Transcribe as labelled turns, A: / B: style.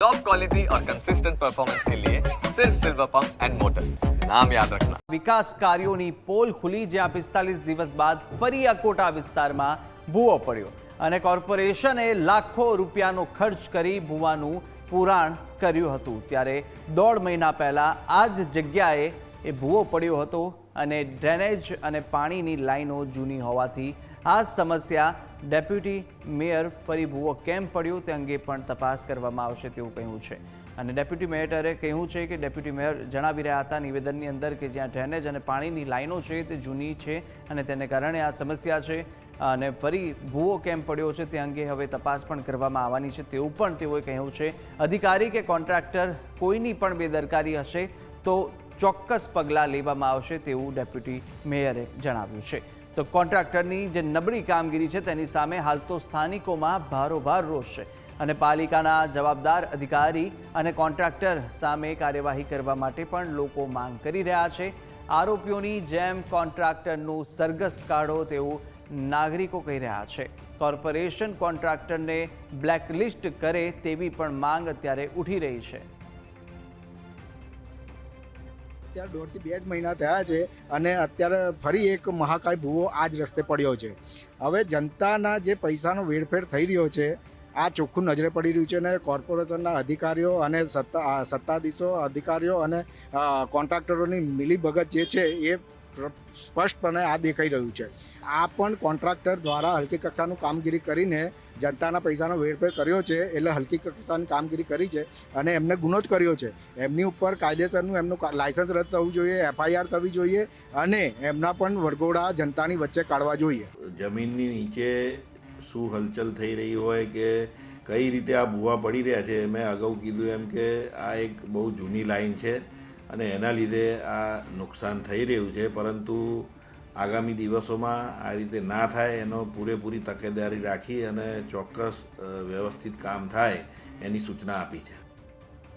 A: Top quality और consistent performance के लिए सिर्फ सिल्वर पंप्स एंड मोटर्स, नाम याद रखना।
B: વિકાસ કાર્યોની પોલ ખુલી, જ્યાં 45 દિવસ બાદ ફરી અકોટા વિસ્તારમાં ભૂવો પડ્યો અને કોર્પોરેશને લાખો રૂપિયાનો ખર્ચ કરી ભૂવાનું પુરાણ કર્યું હતું। ત્યારે 1.5 મહિના પહેલા આ જ જગ્યાએ એ ભૂવો પડ્યો હતો અને ડ્રેનેજ અને પાણીની લાઈનો જૂની હોવાથી આ સમસ્યા ડેપ્યુટી મેયર ફરી ભૂવો કેમ પડ્યો તે અંગે પણ તપાસ કરવામાં આવશે તેવું કહ્યું છે। અને ડેપ્યુટી મેયરે કહ્યું છે કે ડેપ્યુટી મેયર જણાવી રહ્યા હતા નિવેદનની અંદર કે જ્યાં ડ્રેનેજ અને પાણીની લાઈનો છે તે જૂની છે અને તેને કારણે આ સમસ્યા છે અને ફરી ભૂવો કેમ પડ્યો છે તે અંગે હવે તપાસ પણ કરવામાં આવવાની છે તેવું પણ તેઓએ કહ્યું છે। અધિકારી કે કોન્ટ્રાક્ટર કોઈની પણ બેદરકારી હશે તો ચોક્કસ પગલાં લેવામાં આવશે તેવું ડેપ્યુટી મેયરે જણાવ્યું છે। તો કોન્ટ્રાક્ટરની જે નબળી કામગીરી છે તેની સામે હાલ તો સ્થાનિકોમાં ભારોભાર રોષ છે અને પાલિકાના જવાબદાર અધિકારી અને કોન્ટ્રાક્ટર સામે કાર્યવાહી કરવા માટે પણ લોકો માંગ કરી રહ્યા છે। આરોપીઓની જેમ કોન્ટ્રાક્ટરનું સરઘસ કાઢો તેવું નાગરિકો કહી રહ્યા છે। કોર્પોરેશન કોન્ટ્રાક્ટરને બ્લેકલિસ્ટ કરે તેવી પણ માંગ અત્યારે ઉઠી રહી છે।
C: અત્યારે 1.5 થી 2 જ મહિના થયા છે અને અત્યારે ફરી એક મહાકાય ભૂવો આ જ રસ્તે પડ્યો છે। હવે જનતાના જે પૈસાનો વેરફેર થઈ રહ્યો છે આ ચોખ્ખું નજરે પડી રહ્યું છે અને કોર્પોરેશનના અધિકારીઓ અને સત્તાધીશો અધિકારીઓ અને કોન્ટ્રાક્ટરોની મિલીભગત જે છે એ સ્પષ્ટપણે આ દેખાઈ રહ્યું છે। આ પણ કોન્ટ્રાક્ટર દ્વારા હલકી કક્ષાનું કામગીરી કરીને જનતાના પૈસાનો વેરફેર કર્યો છે એટલે હલકી કક્ષાની કામગીરી કરી છે અને એમને ગુનો જ કર્યો છે। એમની ઉપર કાયદેસરનું એમનું લાયસન્સ રદ થવું જોઈએ, FIR થવી જોઈએ અને એમના પણ વરઘોડા જનતાની વચ્ચે કાઢવા જોઈએ।
D: જમીનની નીચે શું હલચલ થઈ રહી હોય કે કઈ રીતે આ ભૂવા પડી રહ્યા છે, મેં અગાઉ કીધું એમ કે આ એક બહુ જૂની લાઈન છે અને એના લીધે આ નુકસાન થઈ રહ્યું છે, પરંતુ આગામી દિવસોમાં આ રીતે ના થાય એનો પૂરેપૂરી તકેદારી રાખી અને ચોક્કસ વ્યવસ્થિત કામ થાય એની સૂચના આપી છે।